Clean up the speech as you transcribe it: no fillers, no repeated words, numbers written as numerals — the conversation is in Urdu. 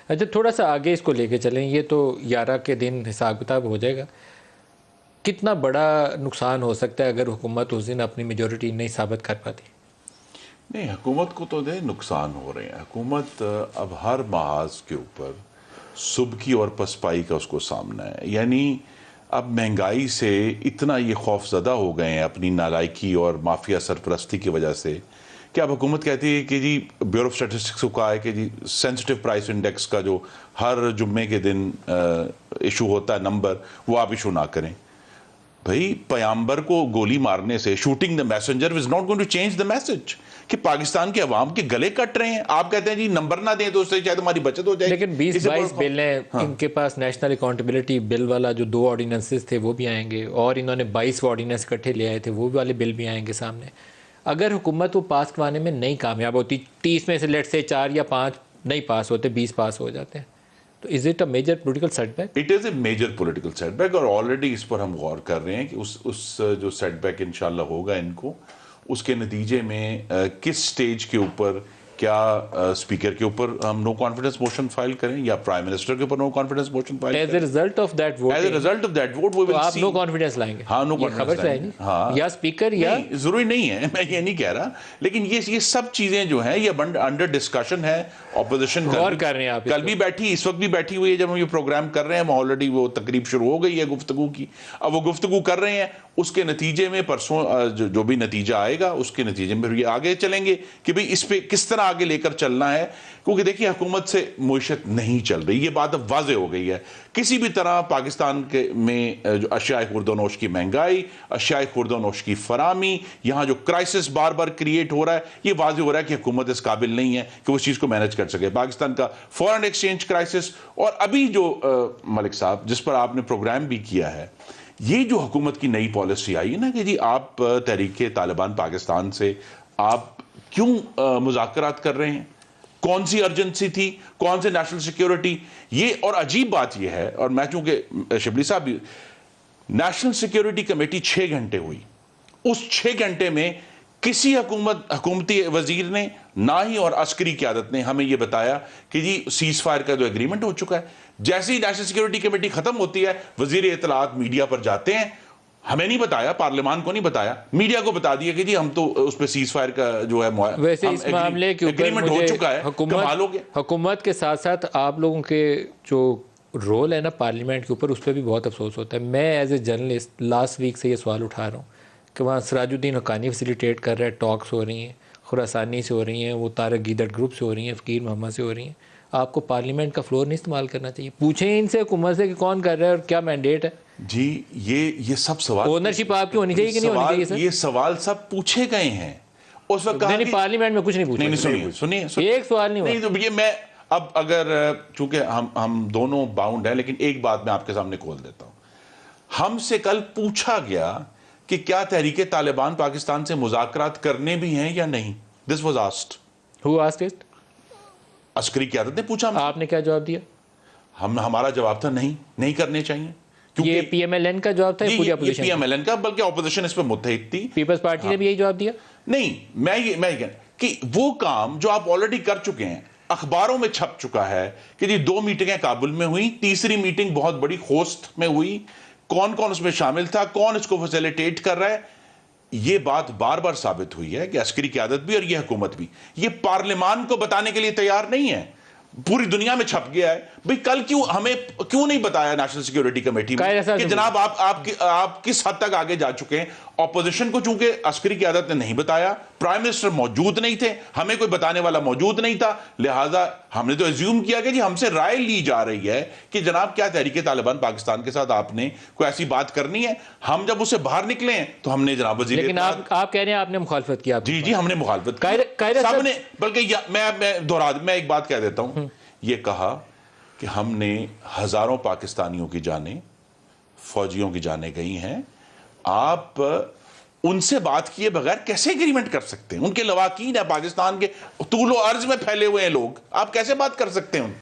اچھا تھوڑا سا آگے اس کو لے کے چلیں، یہ تو 11 کے دن حساب کتاب ہو جائے گا، کتنا بڑا نقصان ہو سکتا ہے اگر حکومت اس دن اپنی میجورٹی نہیں ثابت کر پاتی؟ نہیں، حکومت کو تو نقصان ہو رہے ہیں. حکومت اب ہر محاذ کے اوپر سبکی اور پسپائی کا اس کو سامنا ہے. یعنی اب مہنگائی سے اتنا یہ خوف زدہ ہو گئے ہیں اپنی نالائکی اور مافیا سرپرستی کی وجہ سے کہ اب حکومت کہتی ہے کہ جی بیورو آف اسٹیٹسٹکس کو کہا ہے کہ جی سینسٹیو پرائس انڈیکس کا جو ہر جمعے کے دن ایشو ہوتا ہے نمبر، وہ آپ ایشو نہ کریں. بھائی پیامبر کو گولی مارنے سے shooting the messenger is not going to change the message کہ پاکستان کے عوام کے گلے کٹ رہے ہیں. آپ کہتے ہیں جی نمبر نہ دیں تو اس سے شاید ہماری بچت ہو جائے گی. لیکن 20-22 بل ہیں ان کے پاس، نیشنل اکاؤنٹیبلٹی بل والا جو 2 آرڈیننسز تھے وہ بھی آئیں گے، اور انہوں نے 22 آرڈیننس اکٹھے لے آئے تھے، وہ والے بل بھی آئیں گے سامنے. اگر حکومت وہ پاس کروانے میں نہیں کامیاب ہوتی، 30 میں سے لیٹ سے 4 یا 5 نہیں پاس ہوتے، 20 پاس ہو جاتے ہیں، تو is it a major political setback? It is a major political setback, اور آلریڈی اس پر ہم غور کر رہے ہیں کہ اس جو سیٹ بیک انشاءاللہ ہوگا ان کو، اس کے نتیجے میں کس سٹیج کے اوپر کیا اسپیکر کے اوپر ہم نو کانفیڈنس موشن فائل کریں یا پرائم منسٹر کے اوپر no confidence motion file as a result of that vote, as a result of that vote تو آپ نو کانفیڈنس لائیں گے؟ ہاں نو یہ خبر سے آئے گی یا اسپیکر یا ضروری نہیں ہے، میں یہ نہیں کہہ رہا، لیکن یہ سب چیزیں جو ہیں یہ انڈر ڈسکشن ہے. اپوزیشن غور کر رہے ہیں آپ، کل بھی بیٹھی، اس وقت بھی بیٹھی ہوئی ہے جب ہم یہ پروگرام کر رہے ہیں. آلریڈی وہ تقریب شروع ہو گئی ہے گفتگو کی. اب وہ گفتگو کر رہے ہیں، اس کے نتیجے میں پرسوں جو بھی نتیجہ آئے گا اس کے نتیجے میں یہ آگے چلیں گے کہ بھئی اس پہ کس طرح آگے لے کر چلنا ہے. کیونکہ دیکھیے حکومت سے معیشت نہیں چل رہی، یہ بات اب واضح ہو گئی ہے. کسی بھی طرح پاکستان میں جو اشیاء خورد و نوش کی مہنگائی، اشیاء خورد و نوش کی فراہمی، یہاں جو کرائسس بار بار کریٹ ہو رہا ہے، یہ واضح ہو رہا ہے کہ حکومت اس قابل نہیں ہے کہ وہ اس چیز کو مینج کر سکے. پاکستان کا فورن ایکسچینج کرائسس، اور ابھی جو ملک صاحب جس پر آپ نے پروگرام بھی کیا ہے، یہ جو حکومت کی نئی پالیسی آئی ہے نا کہ جی آپ تحریک طالبان پاکستان سے آپ کیوں مذاکرات کر رہے ہیں، کون سی ارجنسی تھی، کون سے نیشنل سیکیورٹی. یہ اور عجیب بات یہ ہے، اور میں چونکہ شبلی صاحب نیشنل سیکیورٹی کمیٹی 6 گھنٹے ہوئی، اس 6 گھنٹے میں کسی حکومتی وزیر نے نہ ہی اور عسکری قیادت نے ہمیں یہ بتایا کہ جی سیز فائر کا جو ایگریمنٹ ہو چکا ہے. جیسے ہی نیشنل سیکیورٹی کمیٹی ختم ہوتی ہے، وزیر اطلاعات میڈیا پر جاتے ہیں، ہمیں نہیں بتایا، پارلیمان کو نہیں بتایا، میڈیا کو بتا دیا کہ جی ہم تو اس پہ سیز فائر کا جو ہے ویسے اس معاملے کے اوپر ہو چکا ہے. کمال ہو گیا. حکومت کے ساتھ ساتھ آپ لوگوں کے جو رول ہے نا پارلیمنٹ کے اوپر، اس پہ بھی بہت افسوس ہوتا ہے. میں as a journalist last week سے یہ سوال اٹھا رہا ہوں کہ وہاں سراج الدین حقانی فیسیلیٹیٹ کر رہے ہیں، ٹاکس ہو رہی ہیں، خراسانی سے ہو رہی ہیں، وہ طارق گیدڑ گروپ سے ہو رہی ہیں، فقیر محمد سے ہو رہی ہیں. آپ کو پارلیمنٹ کا فلور نہیں استعمال کرنا چاہیے؟ پوچھیں ان سے حکومت سے کہ کون کر رہا ہے اور کیا مینڈیٹ ہے. جی یہ سب سوال، اونرشپ آپ کی ہونی چاہیے کہ نہیں ہونی چاہیے سر؟ یہ سوال سب پوچھے گئے ہیں اس وقت. نہیں پارلیمنٹ میں کچھ نہیں پوچھا. سنیے ایک سوال نہیں ہوا. نہیں تو یہ میں اب اگر چونکہ ہم دونوں باؤنڈ ہیں، لیکن ایک بات میں آپ کے سامنے کھول دیتا ہوں. ہم سے کل پوچھا گیا کہ کیا تحریک طالبان پاکستان سے مذاکرات کرنے بھی ہیں یا نہیں. This was asked. Who asked it؟ عسکری قیادت نے پوچھا. آپ نے کیا جواب دیا؟ ہمارا جواب تھا نہیں کرنے چاہیے. یہ پی ایم ایل این کا جواب تھا، پوری اپوزیشن؟ پی ایم ایل این کا، بلکہ اپوزیشن اس پہ متحد تھی. پیپلز پارٹی نے بھی یہی جواب دیا؟ نہیں، میں یہ کہنا کہ وہ کام جو آپ آلریڈی کر چکے ہیں، اخباروں میں چھپ چکا ہے کہ جی 2 میٹنگیں کابل میں ہوئی، تیسری میٹنگ بہت بڑی خوست میں ہوئی، کون کون اس میں شامل تھا، کون اس کو فیسیلیٹیٹ کر رہا ہے. یہ بات بار بار ثابت ہوئی ہے کہ عسکری قیادت بھی اور یہ حکومت بھی یہ پارلیمان کو بتانے کے لیے تیار نہیں ہے. پوری دنیا میں چھپ گیا ہے. بھئی کل ہمیں کیوں نہیں بتایا نیشنل سیکیورٹی کمیٹی میں کہ جناب آپ کس حد تک آگے جا چکے ہیں. اپوزیشن کو چونکہ عسکری قیادت نے نہیں بتایا، پرائم منسٹر موجود نہیں تھے، ہمیں کوئی بتانے والا موجود نہیں تھا، لہٰذا ہم نے تو ایزیوم کیا کہ جی ہم سے رائے لی جا رہی ہے کہ جناب کیا تحریک طالبان پاکستان کے ساتھ آپ نے کوئی ایسی بات کرنی ہے. ہم جب اسے باہر نکلے ہیں تو ہم نے جناب وزیر، لیکن آپ کہہ رہے ہیں آپ نے مخالفت کیا. جی ہم نے مخالفت سب نے، بلکہ میں ایک بات کہہ دیتا ہوں، یہ کہا کہ ہم نے ہزاروں پاکستانیوں کی جانیں، فوجیوں کی جانیں گئی ہیں، آپ ان سے بات کیے بغیر کیسے ایگریمنٹ کر سکتے ہیں؟ ان کے لواحقین ہیں پاکستان کے، طول و عرض میں پھیلے ہوئے ہیں لوگ، آپ کیسے بات کر سکتے ہیں ان